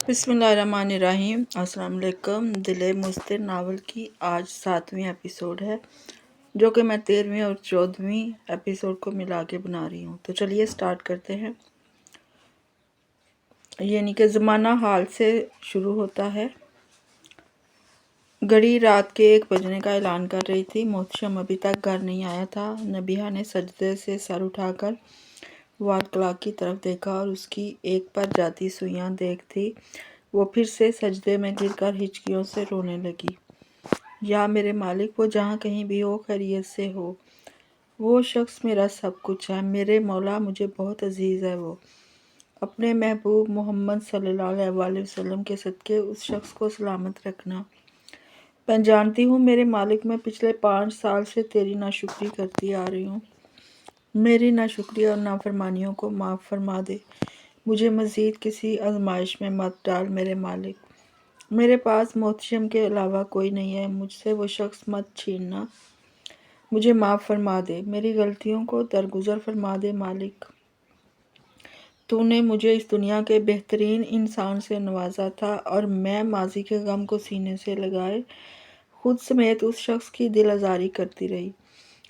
बिस्मिल्लाहिर्रहमानिर्रहीम। अस्सलाम वालेकुम। दिल मुस्तिर नावल की आज 7वीं एपिसोड है, जो कि मैं 13वीं और 14वीं एपिसोड को मिला के बना रही हूँ। तो चलिए स्टार्ट करते हैं। यानी कि ज़माना हाल से शुरू होता है। घड़ी रात के 1 बजने का ऐलान कर रही थी। मोहतशम अभी तक घर नहीं आया था। नबिहा ने सजदे से सर उठाकर वॉल क्लॉक की तरफ देखा और उसकी एक पर जाती सुइयां देख थी। वो फिर से सजदे में गिरकर हिचकियों से रोने लगी। या मेरे मालिक, वो जहाँ कहीं भी हो, खैरियत से हो। वो शख्स मेरा सब कुछ है। मेरे मौला, मुझे बहुत अजीज़ है वो। अपने महबूब मोहम्मद सल्लल्लाहु अलैहि वसल्लम के सदके उस शख्स को सलामत रखना। मैं जानती हूँ मेरे मालिक, मैं पिछले 5 साल से तेरी नाशुक्री करती आ रही हूँ। मेरी नाशुक्री और नाफरमानियों को माफ़ फरमा दे। मुझे मज़ीद किसी आजमाइश में मत डाल मेरे मालिक। मेरे पास मोहतशम के अलावा कोई नहीं है। मुझसे वो शख्स मत छीनना। मुझे माफ़ फरमा दे। मेरी गलतियों को दरगुजर फरमा दे मालिक। तूने मुझे इस दुनिया के बेहतरीन इंसान से नवाजा था और मैं माजी के गम को सीने से लगाए खुद समेत उस शख्स की दिल आज़ारी करती रही।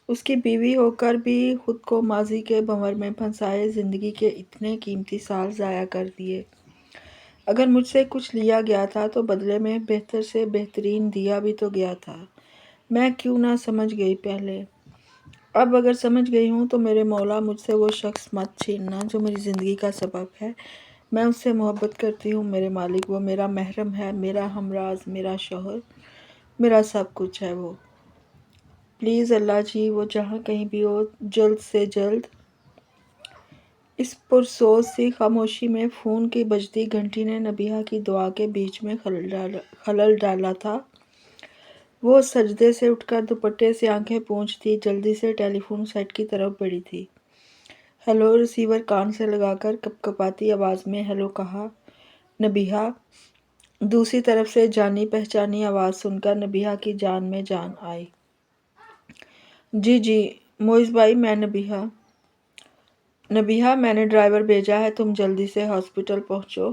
उसकी बीवी होकर भी खुद को माजी के भंवर में फंसाए ज़िंदगी के इतने कीमती साल ज़ाया कर दिए। अगर मुझसे कुछ लिया गया था तो बदले में बेहतर से बेहतरीन दिया भी तो गया था। मैं क्यों ना समझ गई पहले। अब अगर समझ गई हूँ तो मेरे मौला, मुझसे वो शख्स मत छीनना जो मेरी ज़िंदगी का सबब है। मैं उससे मोहब्बत करती हूँ मेरे मालिक। वो मेरा महरम है, मेरा हमराज, मेरा शौहर, मेरा सब कुछ है वो। प्लीज़ अल्लाह जी, वो जहाँ कहीं भी हो, जल्द से जल्द। इस पुरसोच सी खामोशी में फ़ोन की बजती घंटी ने नबिहा की दुआ के बीच में खलल डाला था। वो सजदे से उठकर दुपट्टे से आंखें पोंछती जल्दी से टेलीफोन सेट की तरफ बढ़ी थी। हेलो, रिसीवर कान से लगाकर कपकपाती आवाज़ में हेलो कहा। नबिहा। दूसरी तरफ से जानी पहचानी आवाज़ सुनकर नबिहा की जान में जान आई। जी जी मोइज़ भाई, मैं नबिहा। नबिहा, मैंने ड्राइवर भेजा है, तुम जल्दी से हॉस्पिटल पहुंचो।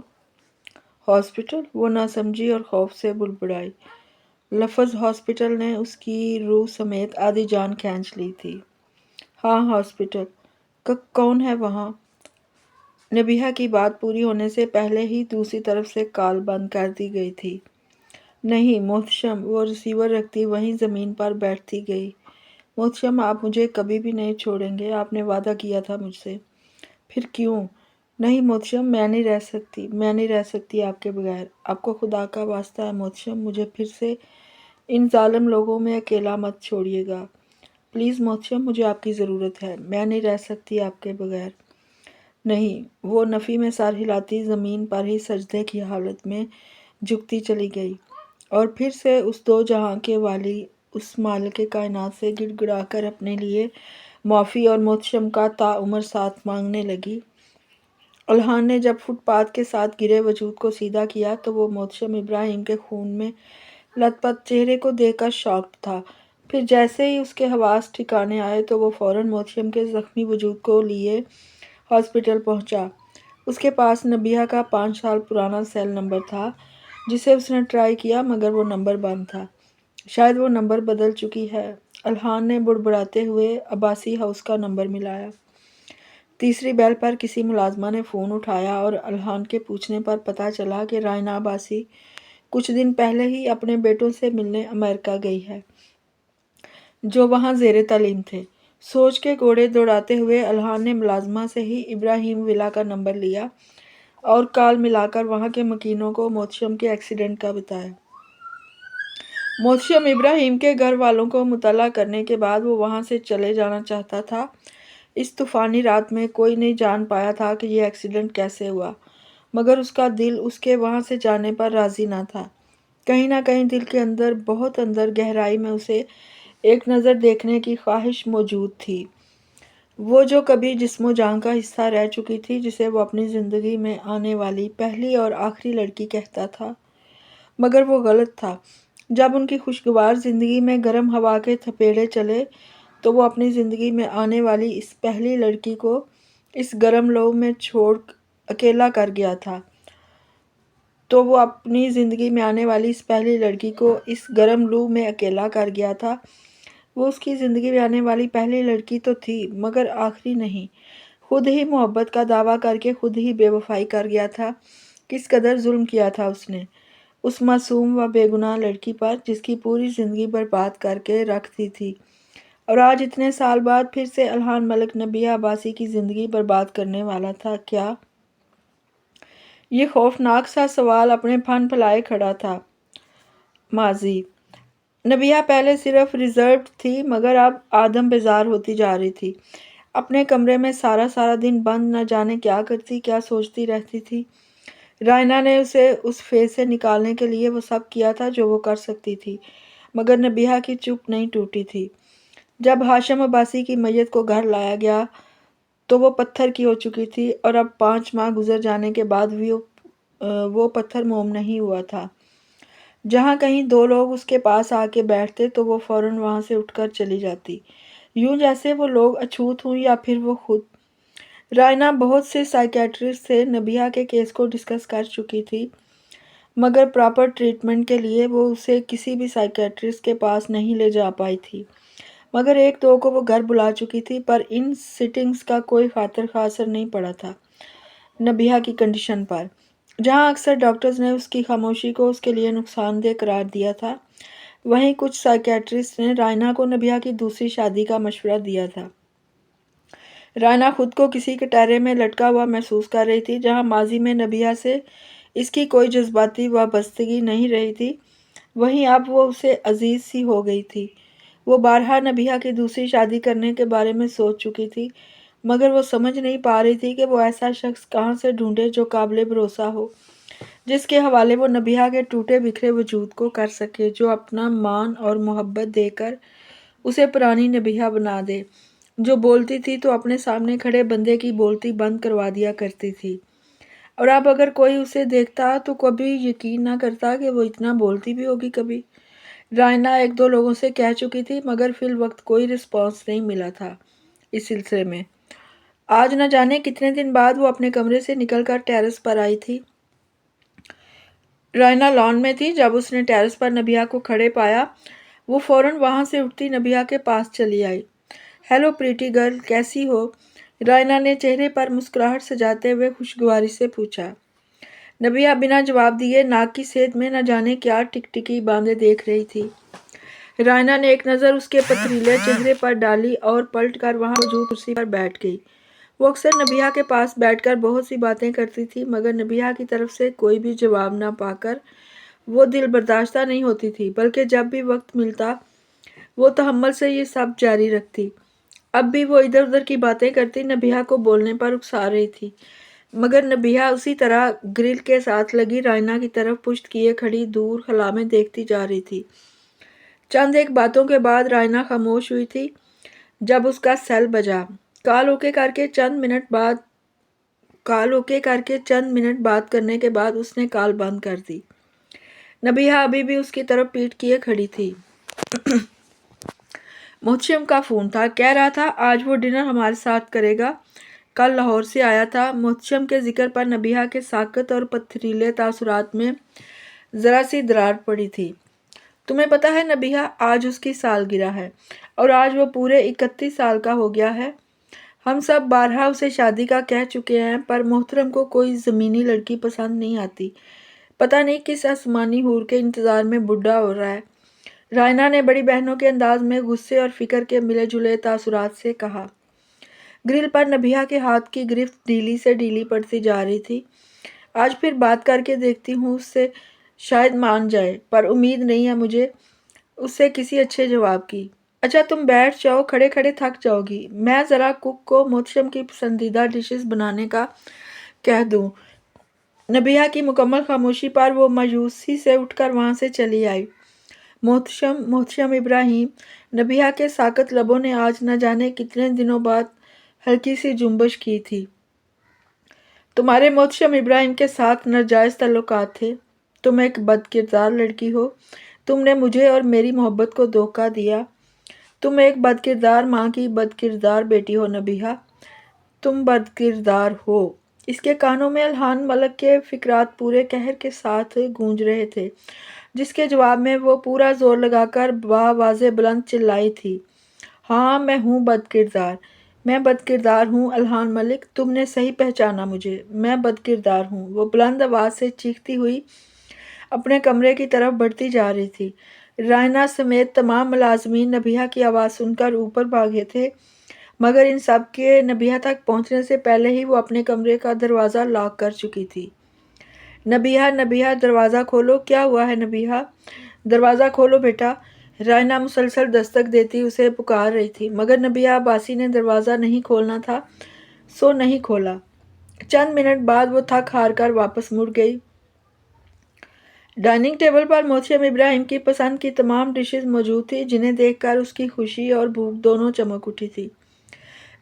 हॉस्पिटल? वो ना समझी और खौफ से बुड़बुड़ाई। लफ्ज़ हॉस्पिटल ने उसकी रूह समेत आधी जान खींच ली थी। हाँ, हॉस्पिटल। कौन है वहाँ? नबिहा की बात पूरी होने से पहले ही दूसरी तरफ से कॉल बंद कर दी गई थी। नहीं मोहतशम। वो रिसीवर रखती वहीं ज़मीन पर बैठती गई। मोहतशम, आप मुझे कभी भी नहीं छोड़ेंगे। आपने वादा किया था मुझसे। फिर क्यों? नहीं मोहतशम, मैं नहीं रह सकती आपके बगैर। आपको खुदा का वास्ता है मोहतशम, मुझे फिर से इन जालिम लोगों में अकेला मत छोड़िएगा। प्लीज़ मोहतशम, मुझे आपकी ज़रूरत है। मैं नहीं रह सकती आपके बगैर। नहीं। वो नफ़ी में सर हिलाती ज़मीन पर ही सजदे की हालत में झुकती चली गई और फिर से उस दो जहां के वाली, उस मालिक कायनात से गिड़गिड़ाकर अपने लिए माफ़ी और मोहतशम का ताउम्र साथ मांगने लगी। अल्हान ने जब फुटपाथ के साथ गिरे वजूद को सीधा किया तो वो मोहतशम इब्राहिम के खून में लथपथ चेहरे को देखकर शॉक्ड था। फिर जैसे ही उसके हवास ठिकाने आए तो वो फौरन मोहतशम के ज़ख्मी वजूद को लिए हॉस्पिटल पहुंचा। उसके पास नबिहा का 5 साल पुराना सेल नंबर था, जिसे उसने ट्राई किया मगर वो नंबर बंद था। शायद वो नंबर बदल चुकी है। अल्हान ने बुड़बुड़ाते हुए अब्बासी हाउस का नंबर मिलाया। तीसरी बेल पर किसी मुलाजमा ने फ़ोन उठाया और अल्हान के पूछने पर पता चला कि रायना अब्बासी कुछ दिन पहले ही अपने बेटों से मिलने अमेरिका गई है, जो वहाँ ज़ेरे तालीम थे। सोच के घोड़े दौड़ाते हुए अल्हान ने मुलाजमा से ही इब्राहिम विला का नंबर लिया और कॉल मिलाकर वहाँ के मकीनों को मोहतशम के एक्सीडेंट का बताया। मोहतशम इब्राहिम के घर वालों को मुतला करने के बाद वो वहाँ से चले जाना चाहता था। इस तूफ़ानी रात में कोई नहीं जान पाया था कि यह एक्सीडेंट कैसे हुआ, मगर उसका दिल उसके वहाँ से जाने पर राज़ी ना था। कहीं ना कहीं दिल के अंदर, बहुत अंदर गहराई में उसे एक नज़र देखने की ख्वाहिश मौजूद थी। वो जो कभी जिस्मो जान का हिस्सा रह चुकी थी, जिसे वो अपनी ज़िंदगी में आने वाली पहली और आखिरी लड़की कहता था। मगर वो गलत था। जब उनकी खुशगवार ज़िंदगी में गर्म हवा के थपेड़े चले तो वो अपनी ज़िंदगी में आने वाली इस पहली लड़की को इस गर्म लौ में छोड़ अकेला कर गया था। تو وہ اپنی زندگی میں آنے والی اس پہلی لڑکی کو اس گرم لو میں اکیلا کر گیا تھا۔ وہ اس کی زندگی میں آنے والی پہلی لڑکی تو تھی مگر آخری نہیں۔ خود ہی محبت کا دعویٰ کر کے خود ہی بے وفائی کر گیا تھا۔ کس قدر ظلم کیا تھا اس نے اس معصوم و بے گناہ لڑکی پر جس کی پوری زندگی برباد کر کے رکھ دی تھی، اور آج اتنے سال بعد پھر سے الہان ملک نبیہ عباسی کی زندگی برباد کرنے والا تھا۔ کیا یہ خوفناک سا سوال اپنے پھن پھیلائے کھڑا تھا۔ ماضی نبیہ پہلے صرف ریزروڈ تھی مگر اب آدم بیزار ہوتی جا رہی تھی۔ اپنے کمرے میں سارا دن بند نہ جانے کیا کرتی کیا سوچتی رہتی تھی۔ رائنا نے اسے اس فیز سے نکالنے کے لیے وہ سب کیا تھا جو وہ کر سکتی تھی، مگر نبیہ کی چپ نہیں ٹوٹی تھی۔ جب ہاشم عباسی کی میت کو گھر لایا گیا تو وہ پتھر کی ہو چکی تھی، اور اب 5 ماہ گزر جانے کے بعد بھی وہ پتھر موم نہیں ہوا تھا۔ جہاں کہیں 2 لوگ اس کے پاس آ کے بیٹھتے تو وہ فوراً وہاں سے اٹھ کر چلی جاتی، یوں جیسے وہ لوگ اچھوت ہوں یا پھر وہ خود۔ رائنا بہت سے سائیکیٹرسٹ سے نبیہ کے کیس کو ڈسکس کر چکی تھی، مگر پراپر ٹریٹمنٹ کے لیے وہ اسے کسی بھی سائیکیٹرسٹ کے پاس نہیں لے جا پائی تھی، مگر 1-2 کو وہ گھر بلا چکی تھی، پر ان سٹنگز کا کوئی خاطر خواہ اثر نہیں پڑا تھا نبیہ کی کنڈیشن پر۔ جہاں اکثر ڈاکٹرز نے اس کی خاموشی کو اس کے لیے نقصان دہ قرار دیا تھا، وہیں کچھ سائیکیٹرسٹ نے رائنا کو نبیہ کی دوسری شادی کا مشورہ دیا تھا۔ رائنا خود کو کسی کٹہرے میں لٹکا ہوا محسوس کر رہی تھی، جہاں ماضی میں نبیہ سے اس کی کوئی جذباتی وابستگی نہیں رہی تھی، وہیں اب وہ اسے عزیز سی ہو گئی تھی۔ وہ بارہا نبیہ کی دوسری شادی کرنے کے بارے میں سوچ چکی تھی، مگر وہ سمجھ نہیں پا رہی تھی کہ وہ ایسا شخص کہاں سے ڈھونڈے جو قابل بھروسہ ہو، جس کے حوالے وہ نبیہ کے ٹوٹے بکھرے وجود کو کر سکے، جو اپنا مان اور محبت دے کر اسے پرانی نبیہ بنا دے، جو بولتی تھی تو اپنے سامنے کھڑے بندے کی بولتی بند کروا دیا کرتی تھی، اور اب اگر کوئی اسے دیکھتا تو کبھی یقین نہ کرتا کہ وہ اتنا بولتی بھی ہوگی کبھی۔ رائنا 1-2 لوگوں سے کہہ چکی تھی، مگر فی الوقت کوئی رسپانس نہیں ملا تھا اس سلسلے میں۔ آج نہ جانے کتنے دن بعد وہ اپنے کمرے سے نکل کر ٹیرس پر آئی تھی۔ رائنا لان میں تھی۔ جب اس نے ٹیرس پر نبیہ کو کھڑے پایا، وہ فوراً وہاں سے اٹھتی نبیہ کے پاس چلی آئی۔ ہیلو پریٹی گرل، کیسی ہو؟ رائنا نے چہرے پر مسکراہٹ سجاتے ہوئے خوشگواری سے پوچھا۔ نبیہ بنا جواب دیے ناک کی سیدھ میں نہ جانے کیا ٹکٹکی باندھے دیکھ رہی تھی۔ رائنا نے ایک نظر اس کے پتھریلے چہرے پر ڈالی اور پلٹ کر وہاں موجود کرسی پر بیٹھ گئی۔ وہ اکثر نبیہ کے پاس بیٹھ کر بہت سی باتیں کرتی تھی، مگر نبیہ کی طرف سے کوئی بھی جواب نہ پا کر وہ دل برداشتہ نہیں ہوتی تھی، بلکہ جب بھی وقت ملتا وہ تحمل سے یہ سب جاری رکھتی۔ اب بھی وہ ادھر ادھر کی باتیں کرتی، نبیہ کو بولنے پر اکسا رہی تھی، مگر نبیہ اسی طرح گرل کے ساتھ لگی رائنا کی طرف پشت کیے کھڑی دور خلا میں دیکھتی جا رہی تھی۔ چند ایک باتوں کے بعد رائنا خاموش ہوئی تھی۔ جب اس کا سیل بجا، کال اوکے کر کے چند منٹ بات کرنے کے بعد اس نے کال بند کر دی۔ نبیہ ابھی بھی اس کی طرف پیٹھ کیے کھڑی تھی۔ محتشم کا فون تھا، کہہ رہا تھا آج وہ ڈنر ہمارے ساتھ کرے گا، کل لاہور سے آیا تھا۔ محتشم کے ذکر پر نبیہ کے ساکت اور پتھریلے تاثرات میں ذرا سی درار پڑی تھی۔ تمہیں پتہ ہے نبیہ، آج اس کی سالگرہ ہے، اور آج وہ پورے 31 سال کا ہو گیا ہے۔ ہم سب بارہا اسے شادی کا کہہ چکے ہیں، پر محترم کو کوئی زمینی لڑکی پسند نہیں آتی، پتہ نہیں کس آسمانی حور کے انتظار میں بڈھا ہو رہا ہے۔ رائنا نے بڑی بہنوں کے انداز میں غصے اور فکر کے ملے جلے تاثرات سے کہا۔ گرل پر نبیہ کے ہاتھ کی گرفت ڈھیلی سے ڈھیلی پڑتی جا رہی تھی۔ آج پھر بات کر کے دیکھتی ہوں اس سے، شاید مان جائے، پر امید نہیں ہے مجھے اس سے کسی اچھے جواب کی۔ اچھا تم بیٹھ جاؤ، کھڑے کھڑے تھک جاؤ گی، میں ذرا کک کو محتشم کی پسندیدہ ڈشز بنانے کا کہہ دوں۔ نبیہ کی مکمل خاموشی پر وہ مایوسی سے اٹھ کر وہاں سے چلی آئی۔ محتشم ابراہیم، نبیہ کے ساکت لبوں نے آج نہ جانے کتنے دنوں بعد ہلکی سی جنبش کی تھی۔ تمہارے محتشم ابراہیم کے ساتھ ناجائز تعلقات تھے، تم ایک بد کردار لڑکی ہو، تم نے مجھے اور میری محبت کو دھوکہ دیا، تم ایک بد کردار ماں کی بد کردار بیٹی ہو نبیہ، تم بد کردار ہو۔ اس کے کانوں میں الہان ملک کے فکرات پورے قہر کے ساتھ گونج رہے تھے، جس کے جواب میں وہ پورا زور لگا کر بآواز بلند چلائی تھی، ہاں میں ہوں بد کردار، میں بد کردار ہوں الہان ملک، تم نے صحیح پہچانا مجھے، میں بد کردار ہوں۔ وہ بلند آواز سے چیختی ہوئی اپنے کمرے کی طرف بڑھتی جا رہی تھی۔ رائنا سمیت تمام ملازمین نبیہہ کی آواز سن کر اوپر بھاگے تھے، مگر ان سب کے نبیہہ تک پہنچنے سے پہلے ہی وہ اپنے کمرے کا دروازہ لاک کر چکی تھی۔ نبیہہ نبیہہ دروازہ کھولو، کیا ہوا ہے نبیہہ؟ دروازہ کھولو بیٹا۔ رائنا مسلسل دستک دیتی اسے پکار رہی تھی، مگر نبیہہ عباسی نے دروازہ نہیں کھولنا تھا سو نہیں کھولا۔ چند منٹ بعد وہ تھک ہار کر واپس مڑ گئی۔ ڈائننگ ٹیبل پر محتشم ابراہیم کی پسند کی تمام ڈشز موجود تھیں، جنہیں دیکھ کر اس کی خوشی اور بھوک دونوں چمک اٹھی تھی۔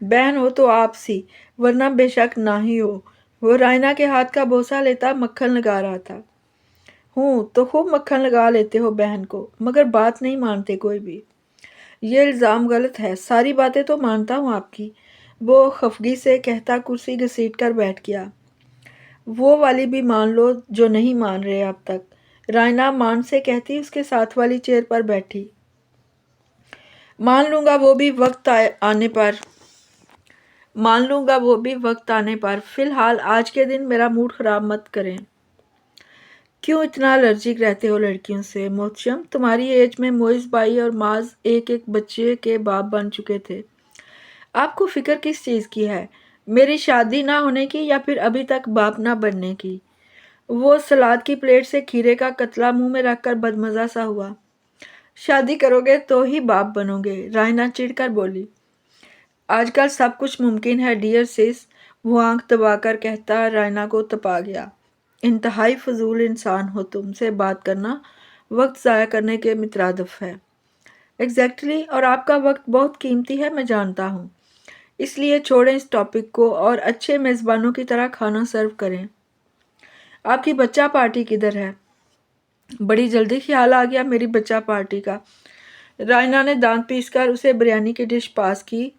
بہن ہو تو آپ سی، ورنہ بے شک نہ ہی ہو۔ وہ رائنا کے ہاتھ کا بوسہ لیتا مکھن لگا رہا تھا۔ ہوں تو خوب مکھن لگا لیتے ہو بہن کو، مگر بات نہیں مانتے کوئی بھی۔ یہ الزام غلط ہے، ساری باتیں تو مانتا ہوں آپ کی، وہ خفگی سے کہتا کرسی گھسیٹ کر بیٹھ گیا۔ وہ والی بھی مان لو جو نہیں مان رہے اب تک، رائنا مان سے کہتی اس کے ساتھ والی چیئر پر بیٹھی۔ مان لوں گا وہ بھی وقت آنے پر، فی الحال آج کے دن میرا موڈ خراب مت کریں۔ کیوں اتنا الرجک رہتے ہو لڑکیوں سے محتشم؟ تمہاری ایج میں معز بھائی اور معاذ ایک بچے کے باپ بن چکے تھے، آپ کو فکر کس چیز کی ہے؟ میری شادی نہ ہونے کی یا پھر ابھی تک باپ نہ بننے کی؟ وہ سلاد کی پلیٹ سے کھیرے کا قطلہ منہ میں رکھ کر بدمزہ سا ہوا۔ شادی کرو گے تو ہی باپ بنو گے، رائنا چڑھ کر بولی۔ آج کل سب کچھ ممکن ہے ڈیئر سس، وہ آنکھ دبا کر کہتا۔ رائنا کو تپا گیا، انتہائی فضول انسان ہو، تم سے بات کرنا وقت ضائع کرنے کے مترادف ہے۔ ایگزیکٹلی، اور آپ کا وقت بہت قیمتی ہے میں جانتا ہوں، اس لیے چھوڑیں اس ٹاپک کو اور اچھے میزبانوں کی طرح کھانا سرو کریں۔ آپ کی بچہ پارٹی کدھر ہے؟ بڑی جلدی خیال آ گیا میری بچہ پارٹی کا۔ رائنا نے دانت پیس کر اسے بریانی کی ڈش پاس کی۔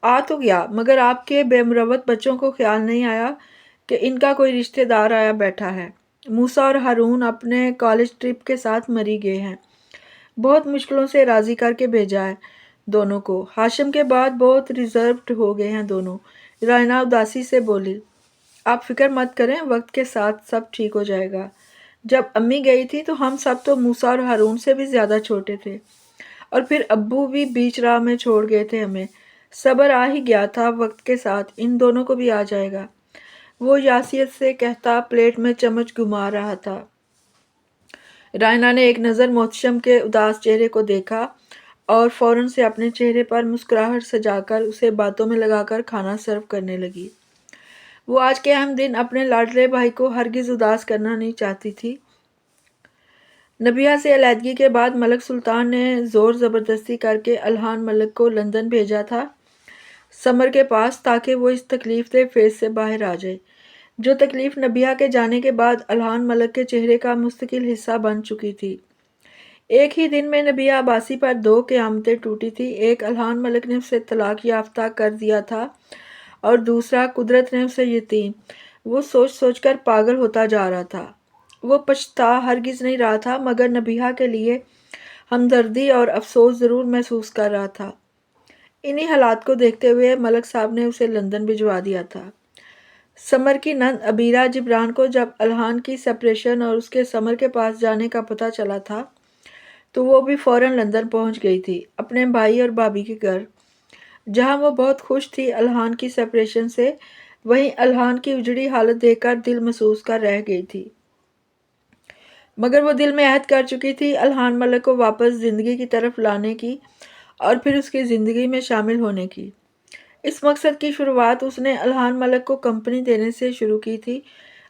آ تو گیا، مگر آپ کے بے مروت بچوں کو خیال نہیں آیا کہ ان کا کوئی رشتہ دار آیا بیٹھا ہے۔ موسیٰ اور ہارون اپنے کالج ٹرپ کے ساتھ مری گئے ہیں، بہت مشکلوں سے راضی کر کے بھیجا ہے دونوں کو۔ ہاشم کے بعد بہت ریزروڈ ہو گئے ہیں دونوں، رائنا اداسی سے بولی۔ آپ فکر مت کریں، وقت کے ساتھ سب ٹھیک ہو جائے گا۔ جب امی گئی تھی تو ہم سب تو موسیٰ اور ہارون سے بھی زیادہ چھوٹے تھے، اور پھر ابو بھی بیچ راہ میں چھوڑ گئے تھے ہمیں، صبر آ ہی گیا تھا، وقت کے ساتھ ان دونوں کو بھی آ جائے گا، وہ یاسیت سے کہتا پلیٹ میں چمچ گھما رہا تھا۔ رائنا نے ایک نظر محتشم کے اداس چہرے کو دیکھا اور فوراً سے اپنے چہرے پر مسکراہٹ سجا کر اسے باتوں میں لگا کر کھانا سرو کرنے لگی۔ وہ آج کے اہم دن اپنے لاڈلے بھائی کو ہرگز اداس کرنا نہیں چاہتی تھی۔ نبیہہ سے علیحدگی کے بعد ملک سلطان نے زور زبردستی کر کے الہان ملک کو لندن بھیجا تھا سمر کے پاس، تاکہ وہ اس تکلیف دہ فیز سے باہر آ جائے، جو تکلیف نبیہہ کے جانے کے بعد الہان ملک کے چہرے کا مستقل حصہ بن چکی تھی۔ ایک ہی دن میں نبیہہ عباسی پر دو قیامتیں ٹوٹی تھی، ایک الہان ملک نے اسے طلاق یافتہ کر دیا تھا اور دوسرا قدرت نے اسے یتیم۔ وہ سوچ سوچ کر پاگل ہوتا جا رہا تھا۔ وہ پچھتا ہرگز نہیں رہا تھا، مگر نبیہہ کے لیے ہمدردی اور افسوس ضرور محسوس کر رہا تھا۔ انہی حالات کو دیکھتے ہوئے ملک صاحب نے اسے لندن بھجوا دیا تھا۔ سمر کی نند عبیرہ جبران کو جب الہان کی سپریشن اور اس کے سمر کے پاس جانے کا پتہ چلا تھا تو وہ بھی فوراً لندن پہنچ گئی تھی، اپنے بھائی اور بھابھی کے گھر، جہاں وہ بہت خوش تھی الہان کی سپریشن سے، وہیں الہان کی اجڑی حالت دیکھ کر دل محسوس کر رہ گئی تھی، مگر وہ دل میں عہد کر چکی تھی الہان ملک کو واپس زندگی کی طرف لانے کی اور پھر اس کی زندگی میں شامل ہونے کی۔ اس مقصد کی شروعات اس نے الہان ملک کو کمپنی دینے سے شروع کی تھی،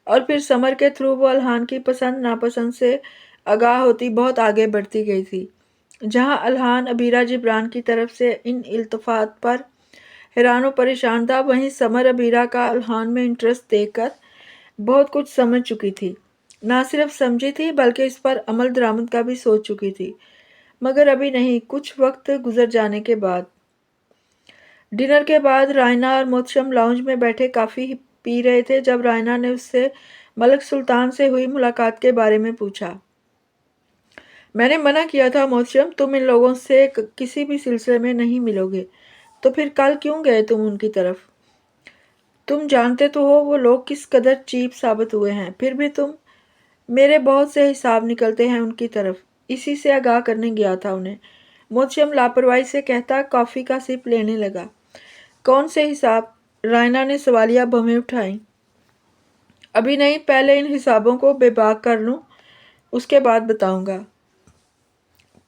اور پھر سمر کے تھرو وہ الہان کی پسند ناپسند سے آگاہ ہوتی بہت آگے بڑھتی گئی تھی۔ جہاں الہان عبیرہ جبران کی طرف سے ان التفات پر حیران و پریشان تھا، وہیں سمر عبیرہ کا الہان میں انٹرسٹ دیکھ کر بہت کچھ سمجھ چکی تھی، نہ صرف سمجھی تھی بلکہ اس پر عمل درآمد کا بھی سوچ چکی تھی، مگر ابھی نہیں، کچھ وقت گزر جانے کے بعد۔ ڈنر کے بعد رائنا اور محتشم لاؤنج میں بیٹھے کافی पी रहे थे जब रायना ने उससे मलिक सुल्तान से हुई मुलाकात के बारे में पूछा। मैंने मना किया था मोहसिम, तुम इन लोगों से किसी भी सिलसिले में नहीं मिलोगे। तो फिर कल क्यों गए तुम उनकी तरफ? तुम जानते तो हो वो लोग किस कदर चीप साबित हुए हैं, फिर भी तुम। मेरे बहुत से हिसाब निकलते हैं उनकी तरफ, इसी से आगाह करने गया था उन्हें। मोहसिम लापरवाही से कहता कॉफ़ी का सिप लेने लगा। कौन से हिसाब? रायना ने सवालिया भवें उठाई। अभी नहीं, पहले इन हिसाबों को बेबाक कर लूं, उसके बाद बताऊंगा।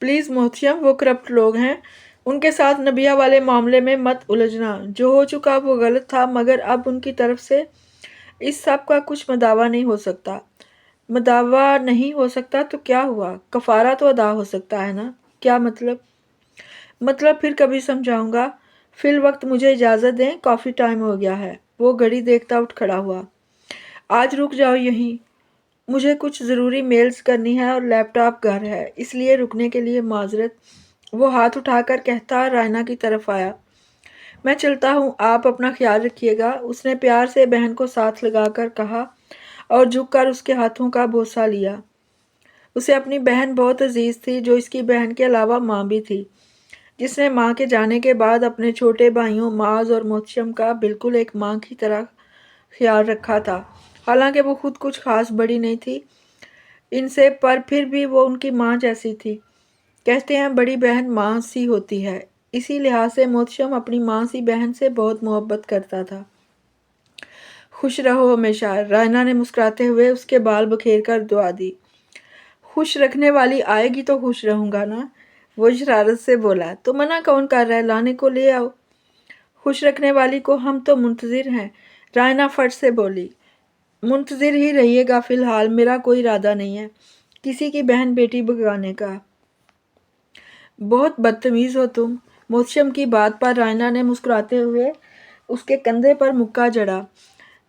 प्लीज़ मोहसिम, वो करप्ट लोग हैं, उनके साथ नबिया वाले मामले में मत उलझना। जो हो चुका वो गलत था, मगर अब उनकी तरफ से इस सब का कुछ मदावा नहीं हो सकता। मदावा नहीं हो सकता तो क्या हुआ? कफारा तो अदा हो सकता है ना? क्या मतलब? मतलब फिर कभी समझाऊंगा। फिल वक्त मुझे इजाज़त दें, कॉफ़ी टाइम हो गया है। वो घड़ी देखता उठ खड़ा हुआ। आज रुक जाओ यहीं, मुझे कुछ ज़रूरी मेल्स करनी है और लैपटॉप घर है, इसलिए रुकने के लिए माजरत। वो हाथ उठाकर कहता रायना की तरफ आया। मैं चलता हूँ, आप अपना ख्याल रखिएगा, उसने प्यार से बहन को साथ लगाकर कहा और झुककर उसके हाथों का बोसा लिया। उसे अपनी बहन बहुत अजीज थी, जो इसकी बहन के अलावा माँ भी थी, जिसने माँ के जाने के बाद अपने छोटे भाइयों माज और मोहसिम का बिल्कुल एक माँ की तरह ख्याल रखा था। हालांकि वो खुद कुछ खास बड़ी नहीं थी इनसे, पर फिर भी वो उनकी माँ जैसी थी। कहते हैं बड़ी बहन माँ सी होती है, इसी लिहाज से मोहसिम अपनी माँ सी बहन से बहुत मोहब्बत करता था। खुश रहो हमेशा, रायना ने मुस्कुराते हुए उसके बाल बखेर कर दुआ दी। खुश रखने वाली आएगी तो खुश रहूंगा ना, वो शरारत से बोला। तो मना कौन कर रहा है, लाने को ले आओ। खुश रखने वाली को हम तो मुंतजिर हैं, रायना फट से बोली। मुंतजिर ही रहिएगा, फिलहाल मेरा कोई इरादा नहीं है किसी की बहन बेटी भगाने का। बहुत बदतमीज़ हो तुम। मोहसिम की बात पर रायना ने मुस्कुराते हुए उसके कंधे पर मुक्का जड़ा।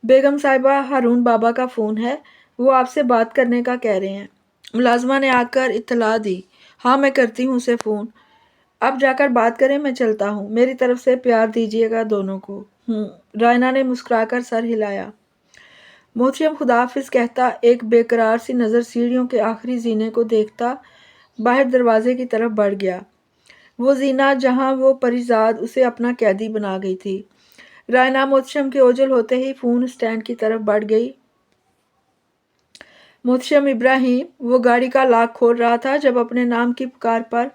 बेगम साहिबा, हारून बाबा का फ़ोन है, वो आपसे बात करने का कह रहे हैं। मुलाजमा ने आकर इत्तला दी। हाँ, मैं करती हूँ उसे फ़ोन। अब जाकर बात करें, मैं चलता हूँ। मेरी तरफ से प्यार दीजिएगा दोनों को। रायना ने मुस्कुराकर सर हिलाया। मोहसिम खुदाफिज कहता एक बेकरार सी नज़र सीढ़ियों के आखिरी जीने को देखता बाहर दरवाजे की तरफ बढ़ गया। वो जीना जहाँ वो परिजाद उसे अपना कैदी बना गई थी। रायना मोहसिम के ओझल होते ही फ़ोन स्टैंड की तरफ बढ़ गई। मोहसिम इब्राहिम, वो गाड़ी का लॉक खोल रहा था जब अपने नाम की पुकार पर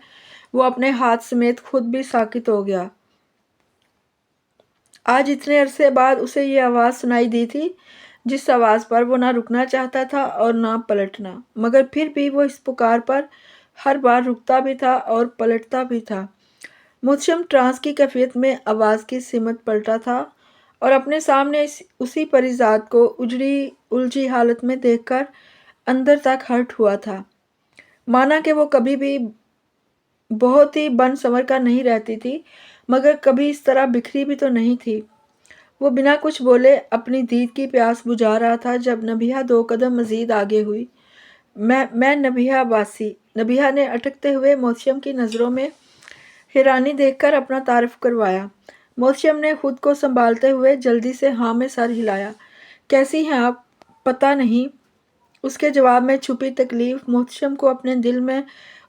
वो अपने हाथ समेत खुद भी साकित हो गया। आज इतने अरसे बाद उसे ये आवाज़ सुनाई दी थी, जिस आवाज़ पर वो ना रुकना चाहता था और ना पलटना, मगर फिर भी वो इस पुकार पर हर बार रुकता भी था और पलटता भी था। मोहसिम ट्रांस की कैफियत में आवाज़ की सिमत पलटा था और अपने सामने उसी परिजात को उजड़ी उलझी हालत में देखकर अंदर तक हर्ट हुआ था। माना कि वो कभी भी बहुत ही बन संवर कर नहीं रहती थी, मगर कभी इस तरह बिखरी भी तो नहीं थी। वो बिना कुछ बोले अपनी दीद की प्यास बुझा रहा था जब नबिहा 2 कदम मजीद आगे हुई। मैं नबिहा बासी। नबिहा ने अटकते हुए मोहसिम की नज़रों में हैरानी देखकर अपना तारुफ करवाया। मोहसिम ने खुद को संभालते हुए जल्दी से हाँ में सर हिलाया। कैसी हैं आप? पता नहीं। उसके जवाब में छुपी तकलीफ मोहसिम को अपने दिल में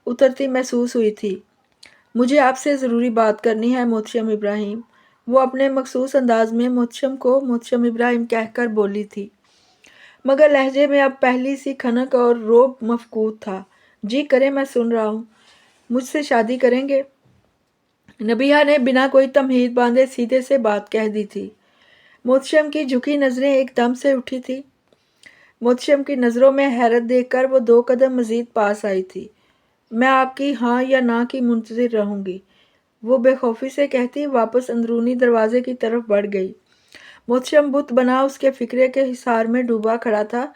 उतरती महसूस हुई थी। मुझे आपसे ज़रूरी बात करनी है मोहसिम इब्राहिम। वो अपने मखसूस अंदाज में मोहसिम को मोहसिम इब्राहिम कहकर बोली थी, मगर लहजे में अब पहली सी खनक और रोब मफकूद था। जी करे, मैं सुन रहा हूँ। मुझसे शादी करेंगे? नबिया ने बिना कोई तमहीद बांधे सीधे से बात कह दी थी। मोहसिम की झुकी नज़रें एकदम से उठी थी। मोहसिम की नज़रों में हैरत देखकर वो 2 कदम मजीद पास आई थी। मैं आपकी हाँ या ना की मुंतज़िर रहूंगी, वो बेखौफी से कहती वापस अंदरूनी दरवाजे की तरफ बढ़ गई। मोहसिम बुत बना उसके फिक्रे के हिसार में डूबा खड़ा था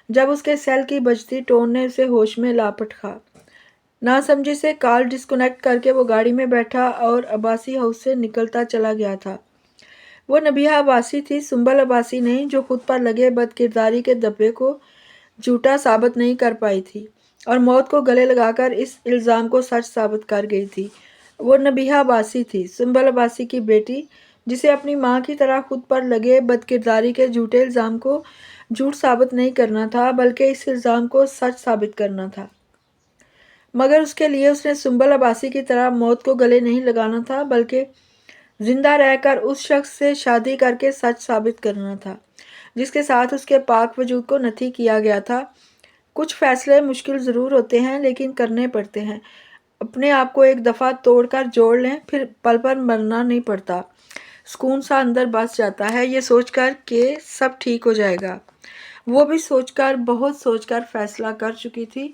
जब उसके सेल की बजती टोन ने उसे होश में लापट खा। नासमझी से कॉल डिस्कनेक्ट करके वो गाड़ी में बैठा और अब्बासी हाउस से निकलता चला गया था। वो नबिहा अब्बासी थी, सुंबल अब्बासी नहीं, जो खुद पर लगे बदकिरदारी के दब्बे को झूठा साबित नहीं कर पाई थी और मौत को गले लगाकर इस इल्ज़ाम को सच साबित कर गई थी। वो नबिहा अब्बासी थी, सुंबल अब्बासी की बेटी, जिसे अपनी माँ की तरह खुद पर लगे बदकिरदारी के झूठे इल्ज़ाम को झूठ साबित नहीं करना था, बल्कि इस इल्ज़ाम को सच साबित करना था। मगर उसके लिए उसने सुंबल अब्बासी की तरह मौत को गले नहीं लगाना था, बल्कि जिंदा रहकर उस शख्स से शादी करके सच साबित करना था जिसके साथ उसके पाक वजूद को नथी किया गया था। कुछ फैसले मुश्किल ज़रूर होते हैं, लेकिन करने पड़ते हैं। अपने आप को एक दफ़ा तोड़कर जोड़ लें, फिर पल पर मरना नहीं पड़ता। सुकून सा अंदर बस जाता है ये सोचकर कि सब ठीक हो जाएगा। वो भी बहुत सोचकर फैसला कर चुकी थी,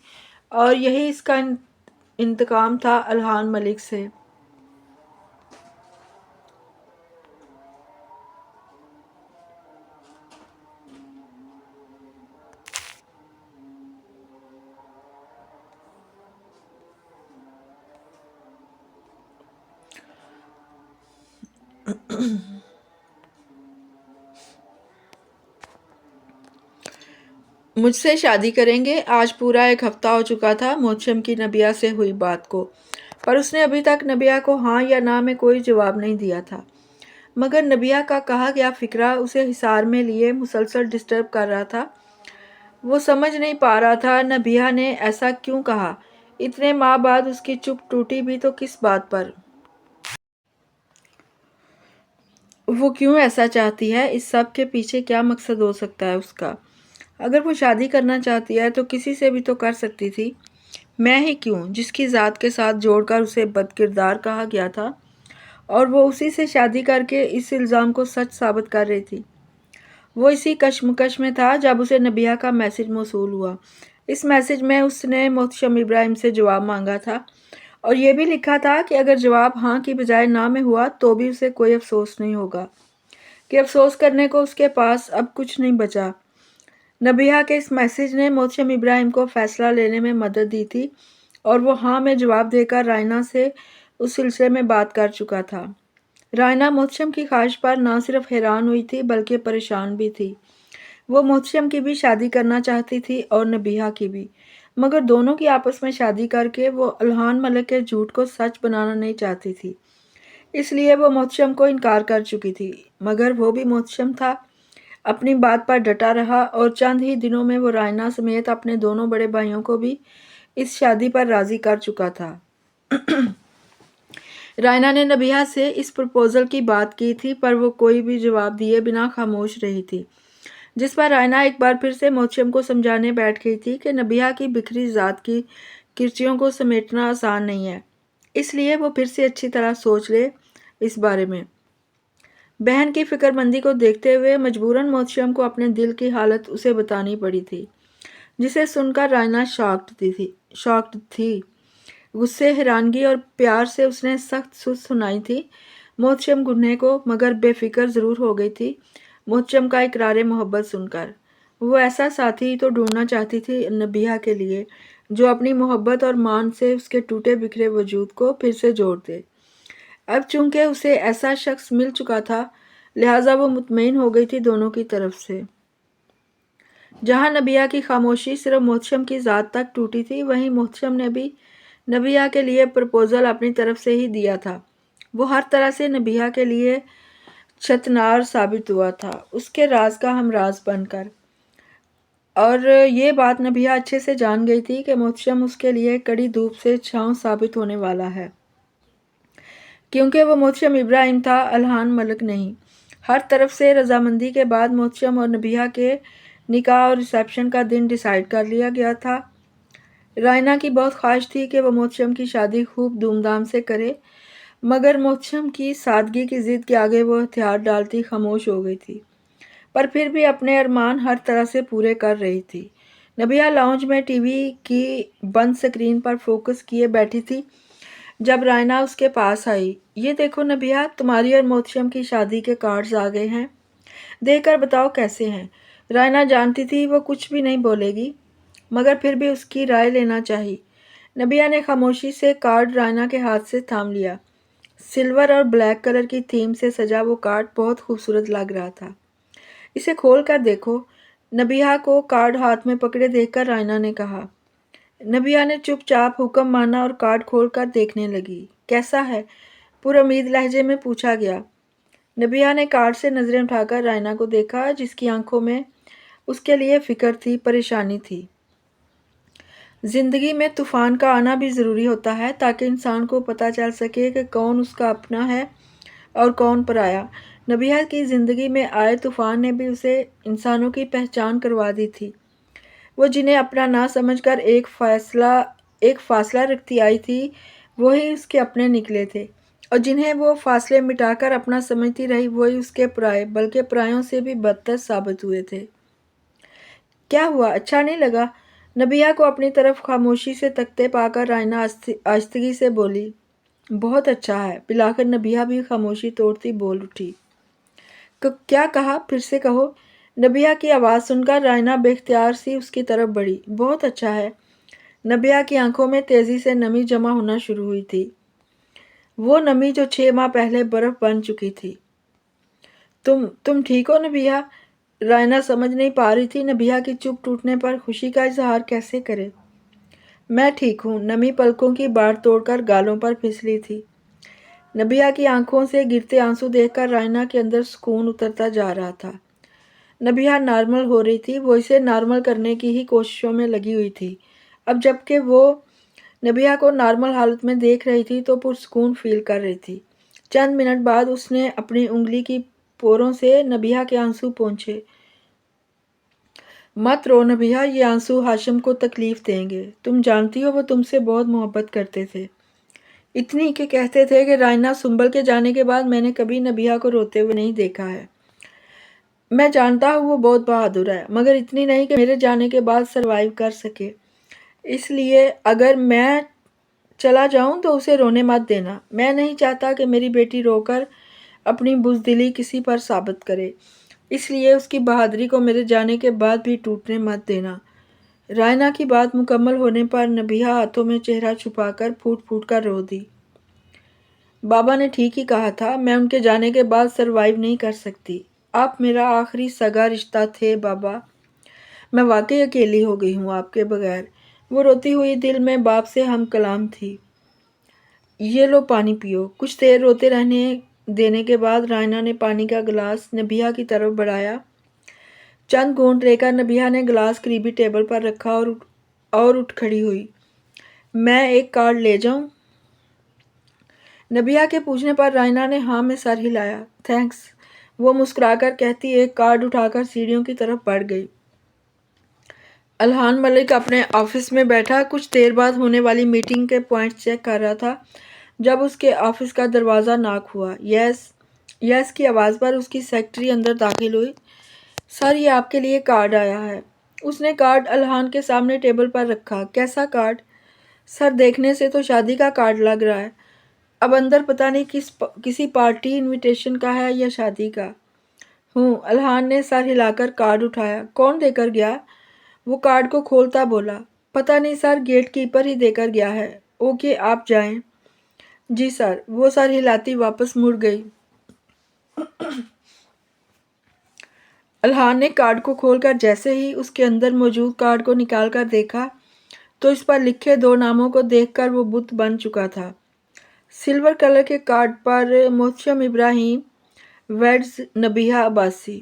और यही इसका इंतकाम था अल्हान मलिक से। मुझसे शादी करेंगे? आज पूरा एक हफ्ता हो चुका था मोहतशम की नबिया से हुई बात को, पर उसने अभी तक नबिया को हाँ या ना में कोई जवाब नहीं दिया था। मगर नबिया का कहा गया फिक्रा उसे हिसार में लिए मुसलसल डिस्टर्ब कर रहा था। वो समझ नहीं पा रहा था नबिया ने ऐसा क्यों कहा। इतने माह बाद उसकी चुप टूटी भी तो किस बात पर? वो क्यों ऐसा चाहती है? इस सब के पीछे क्या मकसद हो सकता है उसका? अगर वो शादी करना चाहती है तो किसी से भी तो कर सकती थी। मैं ही क्यों, जिसकी ज़ात के साथ जोड़कर उसे बदकिरदार कहा गया था, और वो उसी से शादी करके इस इल्ज़ाम को सच साबित कर रही थी। वो इसी कश्मकश में था जब उसे नबिया का मैसेज मौसूल हुआ। इस मैसेज में उसने मोहतशम इब्राहिम से जवाब मांगा था, और ये भी लिखा था कि अगर जवाब हाँ की बजाय ना में हुआ तो भी उसे कोई अफसोस नहीं होगा, कि अफसोस करने को उसके पास अब कुछ नहीं बचा। नबिया के इस मैसेज ने मोहतशम इब्राहिम को फ़ैसला लेने में मदद दी थी, और वो हाँ में जवाब देकर रायना से उस सिलसिले में बात कर चुका था। रायना मोहतशम की ख्वाहिश पर ना सिर्फ हैरान हुई थी बल्कि परेशान भी थी। वो मोहतशम की भी शादी करना चाहती थी और नबिया की भी, मगर दोनों की आपस में शादी करके वो अल्हान मलिक के झूठ को सच बनाना नहीं चाहती थी। इसलिए वो मोहतशम को इनकार कर चुकी थी, मगर वो भी मोहतशम था, अपनी बात पर डटा रहा, और चंद ही दिनों में वो रायना समेत अपने दोनों बड़े भाइयों को भी इस शादी पर राज़ी कर चुका था। रायना ने नबिया से इस प्रपोज़ल की बात की थी, पर वो कोई भी जवाब दिए बिना खामोश रही थी, जिस पर रायना एक बार फिर से मोहतशम को समझाने बैठ गई थी कि नबिया की बिखरी ज़ात की किरचियों को समेटना आसान नहीं है, इसलिए वो फिर से अच्छी तरह सोच ले इस बारे में। बहन की फिक्रमंदी को देखते हुए मजबूरन मोहतशम को अपने दिल की हालत उसे बतानी पड़ी थी, जिसे सुनकर रायना शॉक्ड थी। गुस्से, हैरानगी और प्यार से उसने सख्त सुध सुनाई थी मोहतशम गुन्हे को, मगर बेफिक्र ज़रूर हो गई थी मोहतशम का इकरार मोहब्बत सुनकर। वो ऐसा साथी तो ढूंढना चाहती थी नबिया के लिए, जो अपनी मोहब्बत और मान से उसके टूटे बिखरे वजूद को फिर से जोड़ दे। अब चूंकि उसे ऐसा शख्स मिल चुका था, लिहाजा वो मुतमईन हो गई थी दोनों की तरफ से। जहाँ नबिया की खामोशी सिर्फ मोहतशम की ज़ात तक टूटी थी, वहीं मोहतशम ने भी नबिया के लिए प्रपोज़ल अपनी तरफ से ही दिया था। वो हर तरह से नबिया के लिए छतनार साबित हुआ था, उसके राज का हमराज बनकर। और ये बात नबिया अच्छे से जान गई थी कि मोहतशम उसके लिए कड़ी धूप से छांव साबित होने वाला है, क्योंकि वो मोहतशम इब्राहिम था, अल्हान मलिक नहीं। हर तरफ से रजामंदी के बाद मोहतशम और नबिया के निकाह और रिसेप्शन का दिन डिसाइड कर लिया गया था। रायना की बहुत ख्वाहिश थी कि वह मोहतशम की शादी खूब धूमधाम से करे, मगर मोहतशम की सादगी की ज़िद के आगे वो हथियार डालती खामोश हो गई थी, पर फिर भी अपने अरमान हर तरह से पूरे कर रही थी। नबिया लाउंज में टीवी की बंद स्क्रीन पर फोकस किए बैठी थी जब रायना उसके पास आई। ये देखो नबिया, तुम्हारी और मोहतशम की शादी के कार्ड्स आ गए हैं, देखकर बताओ कैसे हैं। रायना जानती थी वो कुछ भी नहीं बोलेगी, मगर फिर भी उसकी राय लेना चाहिए। नबिया ने खामोशी से कार्ड रायना के हाथ से थाम लिया। सिल्वर और ब्लैक कलर की थीम से सजा वो कार्ड बहुत खूबसूरत लग रहा था। इसे खोल कर देखो, नबिया को कार्ड हाथ में पकड़े देखकर रायना ने कहा। नबिया ने चुपचाप हुक्म माना और कार्ड खोलकर देखने लगी। कैसा है? पुरुमीद लहजे में पूछा गया। نبیہ نے کارڈ سے نظریں اٹھا کر رائنا کو دیکھا، جس کی آنکھوں میں اس کے لیے فکر تھی، پریشانی تھی۔ زندگی میں طوفان کا آنا بھی ضروری ہوتا ہے تاکہ انسان کو پتہ چل سکے کہ کون اس کا اپنا ہے اور کون پرایا۔ نبیہ کی زندگی میں آئے طوفان نے بھی اسے انسانوں کی پہچان کروا دی تھی۔ وہ جنہیں اپنا نہ سمجھ کر ایک فاصلہ رکھتی آئی تھی، وہی اس کے اپنے نکلے تھے، اور جنہیں وہ فاصلے مٹا کر اپنا سمجھتی رہی، وہی اس کے پرائے، بلکہ پرایوں سے بھی بدتر ثابت ہوئے تھے۔ کیا ہوا؟ اچھا نہیں لگا؟ نبیہ کو اپنی طرف خاموشی سے تکتے پا کر رائنا آہستگی سے بولی۔ بہت اچھا ہے۔ بالآخر نبیہ بھی خاموشی توڑتی بول اٹھی۔ کیا کہا؟ پھر سے کہو۔ نبیہ کی آواز سن کر رائنا بے اختیار سی اس کی طرف بڑھی۔ بہت اچھا ہے۔ نبیہ کی آنکھوں میں تیزی سے نمی جمع ہونا شروع ہوئی تھی، وہ نمی جو 6 ماہ پہلے برف بن چکی تھی۔ تم ٹھیک ہو نبیہ؟ رائنا سمجھ نہیں پا رہی تھی نبیہ کی چپ ٹوٹنے پر خوشی کا اظہار کیسے کرے۔ میں ٹھیک ہوں۔ نمی پلکوں کی باڑ توڑ کر گالوں پر پھسلی تھی۔ نبیہ کی آنکھوں سے گرتے آنسو دیکھ کر رائنا کے اندر سکون اترتا جا رہا تھا۔ نبیہ نارمل ہو رہی تھی، وہ اسے نارمل کرنے کی ہی کوششوں میں لگی ہوئی تھی۔ اب جب کہ وہ نبیہ کو نارمل حالت میں دیکھ رہی تھی تو پرسکون فیل کر رہی تھی۔ چند منٹ بعد اس نے اپنی انگلی کی پوروں سے نبیہ کے آنسو پونچھے۔ مت رو نبیہ، یہ آنسو ہاشم کو تکلیف دیں گے۔ تم جانتی ہو وہ تم سے بہت محبت کرتے تھے، اتنی کہ کہتے تھے کہ رائنا سنبل کے جانے کے بعد میں نے کبھی نبیہ کو روتے ہوئے نہیں دیکھا ہے۔ میں جانتا ہوں وہ بہت بہادر ہے، مگر اتنی نہیں کہ میرے جانے کے بعد سروائیو کر سکے۔ اس لیے اگر میں چلا جاؤں تو اسے رونے مت دینا۔ میں نہیں چاہتا کہ میری بیٹی رو کر اپنی بزدلی کسی پر ثابت کرے، اس لیے اس کی بہادری کو میرے جانے کے بعد بھی ٹوٹنے مت دینا۔ رائنا کی بات مکمل ہونے پر نبیہ ہاتھوں میں چہرہ چھپا کر پھوٹ پھوٹ کر رو دی۔ بابا نے ٹھیک ہی کہا تھا، میں ان کے جانے کے بعد سروائیو نہیں کر سکتی۔ آپ میرا آخری سگا رشتہ تھے بابا، میں واقعی اکیلی ہو گئی ہوں آپ کے بغیر۔ وہ روتی ہوئی دل میں باپ سے ہم کلام تھی۔ یہ لو پانی پیو۔ کچھ دیر روتے رہنے دینے کے بعد رائنا نے پانی کا گلاس نبیہ کی طرف بڑھایا۔ چند گھونٹ لے کر نبیہ نے گلاس قریبی ٹیبل پر رکھا اور اٹھ کھڑی ہوئی۔ میں ایک کارڈ لے جاؤں؟ نبیہ کے پوچھنے پر رائنا نے ہاں میں سر ہلایا۔ تھینکس، وہ مسکرا کر کہتی ایک کارڈ اٹھا کر سیڑھیوں کی طرف بڑھ گئی۔ الہان ملک اپنے آفس میں بیٹھا کچھ دیر بعد ہونے والی میٹنگ کے پوائنٹس چیک کر رہا تھا جب اس کے آفس کا دروازہ ناک ہوا۔ یس کی آواز پر اس کی سیکرٹری اندر داخل ہوئی۔ سر، یہ آپ کے لیے کارڈ آیا ہے۔ اس نے کارڈ الہان کے سامنے ٹیبل پر رکھا۔ کیسا کارڈ؟ سر، دیکھنے سے تو شادی کا کارڈ لگ رہا ہے، اب اندر پتہ نہیں کسی پارٹی انویٹیشن کا ہے یا شادی کا۔ الہان نے سر ہلا کر کارڈ اٹھایا۔ کون دے کر گیا؟ وہ کارڈ کو کھولتا بولا۔ پتہ نہیں سر، گیٹ کیپر ہی دے کر گیا ہے۔ اوکے، آپ جائیں۔ جی سر۔ وہ سر ہلاتی واپس مڑ گئی۔ الہان نے کارڈ کو کھول کر جیسے ہی اس کے اندر موجود کارڈ کو نکال کر دیکھا تو اس پر لکھے 2 ناموں کو دیکھ کر وہ بت بن چکا تھا۔ سلور کلر کے کارڈ پر محتشم ابراہیم ویڈز نبیہ عباسی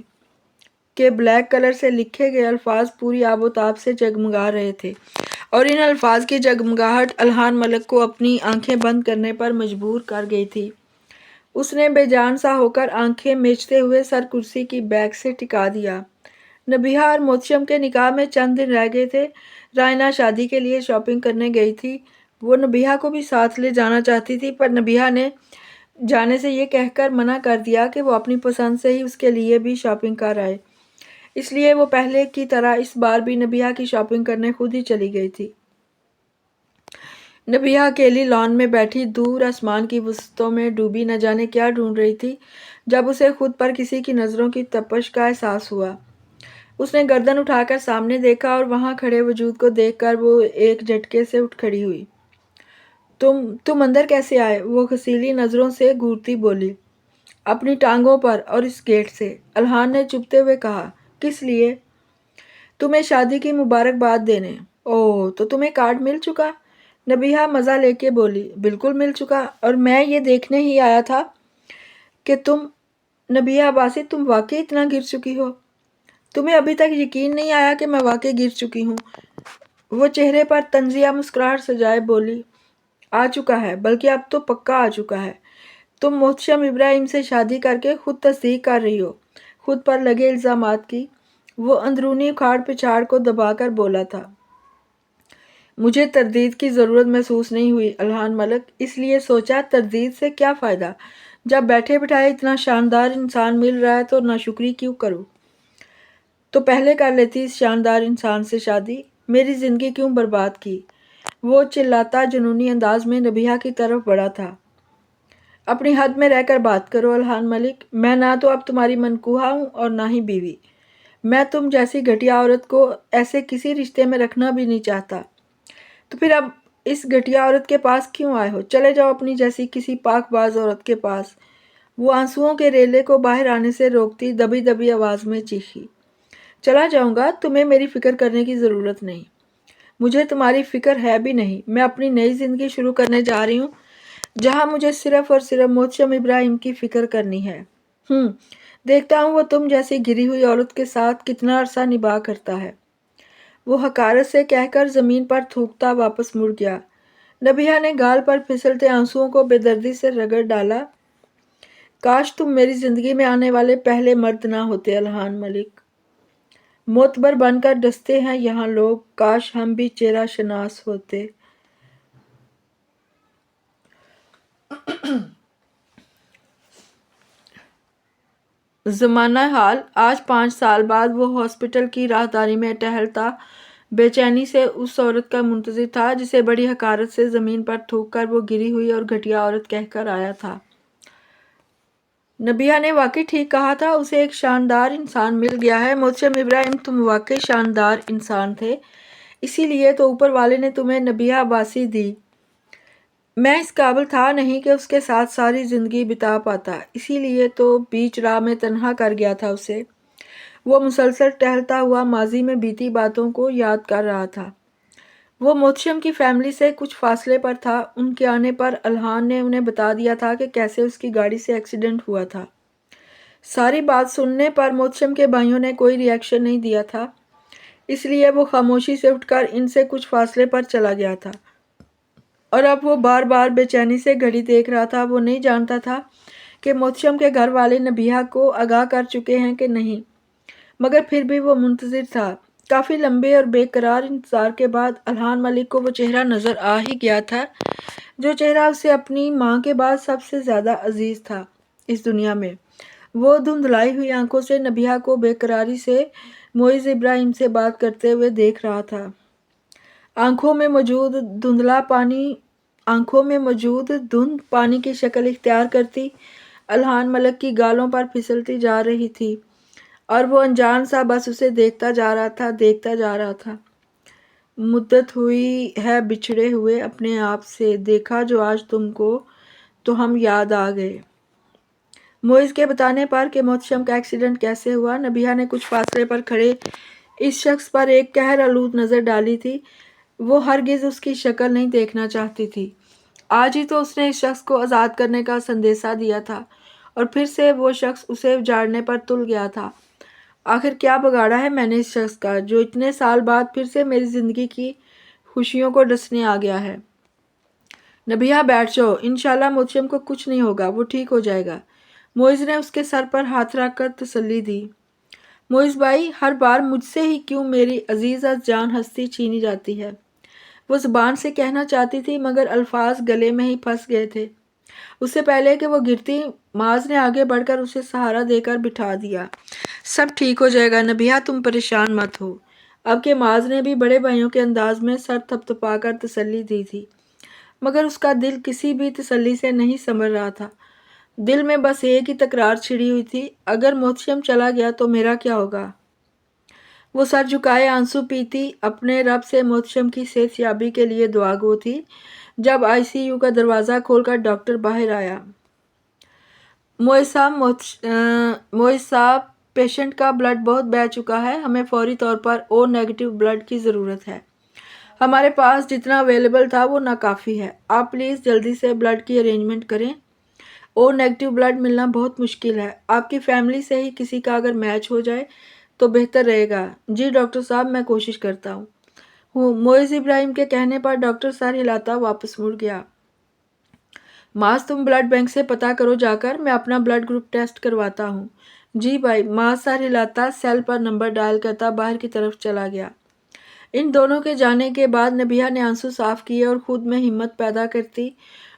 کے بلیک کلر سے لکھے گئے الفاظ پوری آب و تاب سے جگمگا رہے تھے، اور ان الفاظ کی جگمگاہٹ الہان ملک کو اپنی آنکھیں بند کرنے پر مجبور کر گئی تھی۔ اس نے بے جان سا ہو کر آنکھیں میچتے ہوئے سر کرسی کی بیک سے ٹکا دیا۔ نبیہ اور محتشم کے نکاح میں چند دن رہ گئے تھے۔ رائنا شادی کے لیے شاپنگ کرنے گئی تھی۔ وہ نبیہ کو بھی ساتھ لے جانا چاہتی تھی، پر نبیہ نے جانے سے یہ کہہ کر منع کر دیا کہ وہ اپنی پسند سے ہی اس کے لیے بھی شاپنگ کر آئے۔ اس لیے وہ پہلے کی طرح اس بار بھی نبیہ کی شاپنگ کرنے خود ہی چلی گئی تھی۔ نبیہ اکیلی لان میں بیٹھی دور آسمان کی وسعتوں میں ڈوبی نہ جانے کیا ڈھونڈ رہی تھی جب اسے خود پر کسی کی نظروں کی تپش کا احساس ہوا۔ اس نے گردن اٹھا کر سامنے دیکھا اور وہاں کھڑے وجود کو دیکھ کر وہ ایک جھٹکے سے اٹھ کھڑی ہوئی۔ تم اندر کیسے آئے؟ وہ خسیلی نظروں سے گھورتی بولی۔ اپنی ٹانگوں پر اور اس گیٹ سے، الہان نے چبھتے ہوئے کہا۔ کس لیے؟ تمہیں شادی کی مبارکباد دینے۔ اوہ، تو تمہیں کارڈ مل چکا؟ نبیہ مزہ لے کے بولی۔ بالکل مل چکا، اور میں یہ دیکھنے ہی آیا تھا کہ تم नबिया अब्बासी, तुम वाकई इतना गिर चुकी हो? तुम्हें अभी तक यकीन नहीं आया कि मैं वाकई गिर चुकी हूँ? वो चेहरे पर तंजिया मुस्कुराहट सजाए बोली, आ चुका है, बल्कि अब तो पक्का आ चुका है। तुम मोहतशम इब्राहिम से शादी करके खुद तस्दीक कर रही हो, खुद पर लगे इल्ज़ामात की। वो अंदरूनी उखाड़ पिछाड़ को दबाकर बोला था। मुझे तरदीद की ज़रूरत महसूस नहीं हुई अल्हान मलिक, इसलिए सोचा तरदीद से क्या फ़ायदा, जब बैठे बिठाए इतना शानदार इंसान मिल रहा है तो नाशुक्री क्यों करूँ। तो पहले कर लेती इस शानदार इंसान से शादी, मेरी ज़िंदगी क्यों बर्बाद की। वो चिल्लाता जुनूनी अंदाज में नबिहा की तरफ बढ़ा था। अपनी हद में रहकर बात करो अल्हान मलिक, मैं ना तो अब तुम्हारी मनकूहा हूँ और ना ही बीवी। मैं तुम जैसी घटिया औरत को ऐसे किसी रिश्ते में रखना भी नहीं चाहता। तो फिर अब इस घटिया औरत के पास क्यों आए हो? चले जाओ अपनी जैसी किसी पाकबाज औरत के पास। वो आंसुओं के रेले को बाहर आने से रोकती दबी दबी आवाज़ में चीखी। चला जाऊंगा, तुम्हें मेरी फिक्र करने की ज़रूरत नहीं। मुझे तुम्हारी फिक्र है भी नहीं। मैं अपनी नई ज़िंदगी शुरू करने जा रही हूँ, जहाँ मुझे सिर्फ और सिर्फ मोहतशम इब्राहिम की फिक्र करनी है। देखता हूँ वो तुम जैसी गिरी हुई औरत के साथ कितना अरसा निभा करता है। वो हकारत से कहकर ज़मीन पर थूकता वापस मुड़ गया। नबिहा ने गाल पर फिसलते आंसुओं को बेदर्दी से रगड़ डाला। काश तुम मेरी ज़िंदगी में आने वाले पहले मर्द ना होते अल्हान मलिक। मोतबर बनकर डसते हैं यहाँ लोग, काश हम भी चेहरा शनास होते। ज़माना हाल, आज 5 साल बाद वो हॉस्पिटल की राहदारी में टहलता बेचैनी से उस औरत का मुंतज़िर था जिसे बड़ी हकारत से ज़मीन पर थूक कर वो गिरी हुई और घटिया औरत कहकर आया था। नबिया ने वाकई ठीक कहा था, उसे एक शानदार इंसान मिल गया है। मोहतशम इब्राहिम, तुम वाकई शानदार इंसान थे, इसीलिए तो ऊपर वाले ने तुम्हें नबिया अब्बासी दी। मैं इस काबिल था नहीं कि उसके साथ सारी ज़िंदगी बिता पाता, इसीलिए तो बीच राह में तन्हा कर गया था उसे। वो मुसलसल टहलता हुआ माजी में बीती बातों को याद कर रहा था। वो मोहतशम की फैमिली से कुछ फासले पर था। उनके आने पर अल्हान ने उन्हें बता दिया था कि कैसे उसकी गाड़ी से एक्सीडेंट हुआ था। सारी बात सुनने पर मोहतशम के भाइयों ने कोई रिएक्शन नहीं दिया था, इसलिए वो खामोशी से उठकर इनसे कुछ फासले पर चला गया था। और अब वो बार बार बेचैनी से घड़ी देख रहा था। वो नहीं जानता था कि मोहतशम के घर वाले नबिहा को आगाह कर चुके हैं कि नहीं, मगर फिर भी वो मुंतज़िर था। काफ़ी लंबे और बेकरार इंतज़ार के बाद अल्हान मलिक को वो चेहरा नज़र आ ही गया था, जो चेहरा उसे अपनी माँ के बाद सबसे ज़्यादा अजीज़ था इस दुनिया में। वो धुंधलाई हुई आंखों से नबिहा को बेकरारी से मोइज़ इब्राहिम से बात करते हुए देख रहा था। आंखों में मौजूद धुंध पानी की शक्ल इख्तियार करती अल्हान मलिक की गालों पर फिसलती जा रही थी, और वो अनजान सा बस उसे देखता जा रहा था। मुद्दत हुई है बिछड़े हुए अपने आप से, देखा जो आज तुमको तो हम याद आ गए। मोइज़ के बताने पर कि मोहतशम का एक्सीडेंट कैसे हुआ, नबिहा ने कुछ फासले पर खड़े इस शख्स पर एक कहर आलूद नज़र डाली थी। वो हरगिज़ उसकी शक्ल नहीं देखना चाहती थी। आज ही तो उसने इस शख्स को आज़ाद करने का संदेशा दिया था, और फिर से वो शख्स उसे उजाड़ने पर तुल गया था। आखिर क्या बिगाड़ा है मैंने इस शख्स का, जो इतने साल बाद फिर से मेरी ज़िंदगी की खुशियों को डसने आ गया है। नबिहा, बैठ जाओ, इंशाल्लाह मोहतशम को कुछ नहीं होगा, वो ठीक हो जाएगा। मोइज़ ने उसके सर पर हाथ रखकर तसल्ली दी। मोइज़ भाई, हर बार मुझसे ही क्यों मेरी अजीज़ जान हस्ती छीनी जाती है। वो ज़ुबान से कहना चाहती थी, मगर अल्फाज गले में ही फंस गए थे। उससे पहले कि वो गिरती, माज ने आगे बढ़कर उसे सहारा देकर बिठा दिया। सब ठीक हो जाएगा नबिहा, तुम परेशान मत हो। अब के माज ने भी बड़े भाइयों के अंदाज में सर थपथपाकर तसल्ली दी थी, मगर उसका दिल किसी भी तसल्ली से नहीं संभल रहा था। दिल में बस एक ही तकरार छिड़ी हुई थी, अगर मोहतशम चला गया तो मेरा क्या होगा। वो सर झुकाए आंसू पीती अपने रब से मोहतशम की सेहतयाबी के लिए दुआगो थी, जब आईसीयू का दरवाज़ा खोलकर डॉक्टर बाहर आया। मोइज़ साहब, पेशेंट का ब्लड बहुत बह चुका है, हमें फौरी तौर पर ओ नेगेटिव ब्लड की ज़रूरत है। हमारे पास जितना अवेलेबल था वो नाकाफ़ी है। आप प्लीज़ जल्दी से ब्लड की अरेंजमेंट करें। او نیگیٹو بلڈ ملنا بہت مشکل ہے، آپ کی فیملی سے ہی کسی کا اگر میچ ہو جائے تو بہتر رہے گا۔ جی ڈاکٹر صاحب، میں کوشش کرتا ہوں۔ معز ابراہیم کے کہنے پر ڈاکٹر سر ہلاتا واپس مڑ گیا۔ معاذ، تم بلڈ بینک سے پتہ کرو جا کر، میں اپنا بلڈ گروپ ٹیسٹ کرواتا ہوں۔ جی بھائی۔ معاذ سر ہلاتا سیل پر نمبر ڈائل کرتا باہر کی طرف چلا گیا۔ ان دونوں کے جانے کے بعد نبیہہ نے آنسو صاف کیے اور خود میں ہمت پیدا کرتی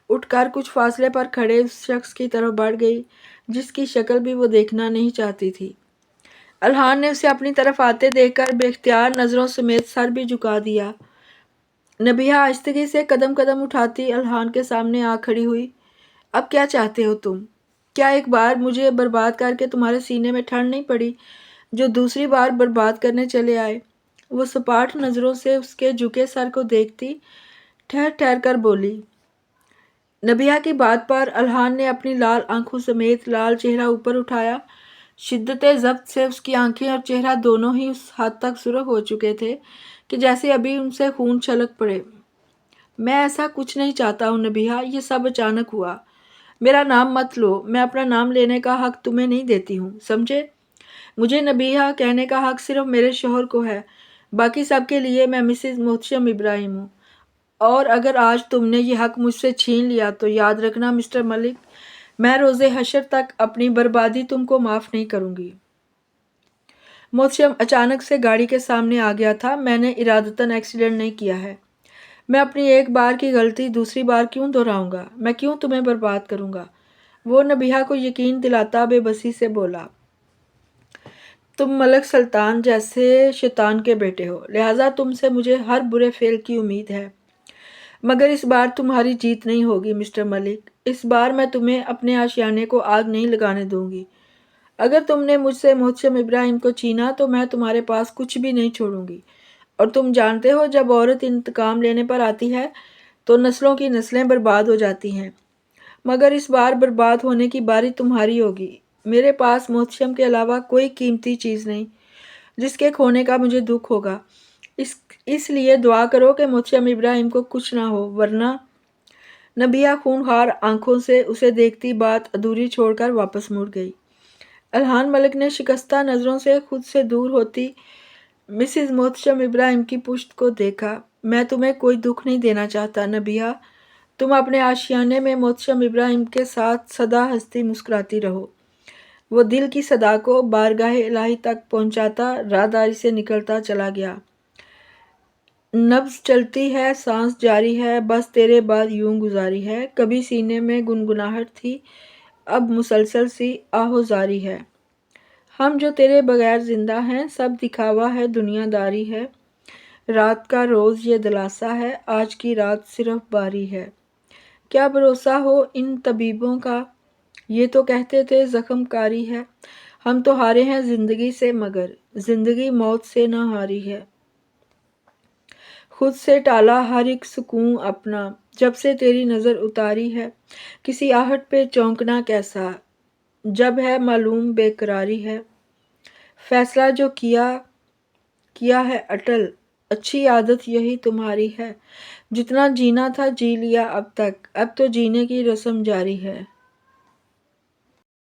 اٹھ کر کچھ فاصلے پر کھڑے اس شخص کی طرف بڑھ گئی جس کی شکل بھی وہ دیکھنا نہیں چاہتی تھی۔ الحان نے اسے اپنی طرف آتے دیکھ کر بے اختیار نظروں سمیت سر بھی جھکا دیا۔ نبیہہ آہستگی سے قدم اٹھاتی الحان کے سامنے آ کھڑی ہوئی۔ اب کیا چاہتے ہو تم؟ کیا ایک بار مجھے برباد کر کے تمہارے سینے میں ٹھنڈ نہیں پڑی جو دوسری بار برباد کرنے چلے آئے؟ وہ سپاٹ نظروں سے اس کے جھکے سر کو دیکھتی ٹھہر کر بولی۔ نبیہہ کی بات پر الحان نے اپنی لال آنکھوں سمیت لال چہرہ اوپر اٹھایا۔ شدت ضبط سے اس کی آنکھیں اور چہرہ دونوں ہی اس حد تک سرخ ہو چکے تھے کہ جیسے ابھی ان سے خون چھلک پڑے۔ میں ایسا کچھ نہیں چاہتا ہوں نبیہہ، یہ سب اچانک ہوا۔ میرا نام مت لو، میں اپنا نام لینے کا حق تمہیں نہیں دیتی ہوں، سمجھے؟ مجھے نبیہہ کہنے کا حق صرف میرے شوہر کو ہے، باقی سب کے لیے میں مسز محتشم ابراہیم ہوں، اور اگر آج تم نے یہ حق مجھ سے چھین لیا تو یاد رکھنا مسٹر ملک، میں روز حشر تک اپنی بربادی تم کو معاف نہیں کروں گی۔ محتشم اچانک سے گاڑی کے سامنے آ گیا تھا۔ میں نے ارادتاً ایکسیڈنٹ نہیں کیا ہے۔ میں اپنی ایک بار کی غلطی دوسری بار کیوں دہراؤں گا؟ میں کیوں تمہیں برباد کروں گا؟ وہ نبیہہ کو یقین دلاتا بے بسی سے بولا۔ تم ملک سلطان جیسے شیطان کے بیٹے ہو، لہٰذا تم سے مجھے ہر برے فعل کی امید ہے، مگر اس بار تمہاری جیت نہیں ہوگی مسٹر ملک۔ اس بار میں تمہیں اپنے آشیانے کو آگ نہیں لگانے دوں گی۔ اگر تم نے مجھ سے محتشم ابراہیم کو چھینا تو میں تمہارے پاس کچھ بھی نہیں چھوڑوں گی، اور تم جانتے ہو جب عورت انتقام لینے پر آتی ہے تو نسلوں کی نسلیں برباد ہو جاتی ہیں، مگر اس بار برباد ہونے کی باری تمہاری ہوگی۔ میرے پاس محتشم کے علاوہ کوئی قیمتی چیز نہیں جس کے کھونے کا مجھے دکھ ہوگا، اس لیے دعا کرو کہ محتشم ابراہیم کو کچھ نہ ہو، ورنہ… نبیہہ خونخوار آنکھوں سے اسے دیکھتی بات ادھوری چھوڑ کر واپس مڑ گئی۔ الحان ملک نے شکستہ نظروں سے خود سے دور ہوتی مسز محتشم ابراہیم کی پشت کو دیکھا۔ میں تمہیں کوئی دکھ نہیں دینا چاہتا نبیہہ، تم اپنے آشیانے میں محتشم ابراہیم کے ساتھ سدا ہنستی مسکراتی رہو۔ وہ دل کی صدا کو بارگاہ الہی تک پہنچاتا راہداری سے نکلتا چلا گیا۔ نبض چلتی ہے، سانس جاری ہے، بس تیرے بعد یوں گزاری ہے۔ کبھی سینے میں گنگناہٹ تھی، اب مسلسل سی آہوزاری ہے۔ ہم جو تیرے بغیر زندہ ہیں، سب دکھاوا ہے، دنیا داری ہے۔ رات کا روز یہ دلاسا ہے، آج کی رات صرف باری ہے۔ کیا بھروسہ ہو ان طبیبوں کا، یہ تو کہتے تھے زخم کاری ہے۔ ہم تو ہارے ہیں زندگی سے، مگر زندگی موت سے نہ ہاری ہے۔ خود سے ٹالا ہر ایک سکون اپنا، جب سے تیری نظر اتاری ہے۔ کسی آہٹ پہ چونکنا کیسا، جب ہے معلوم بے قراری ہے۔ فیصلہ جو کیا ہے اٹل، اچھی عادت یہی تمہاری ہے۔ جتنا جینا تھا جی لیا اب تک، اب تو جینے کی رسم جاری ہے۔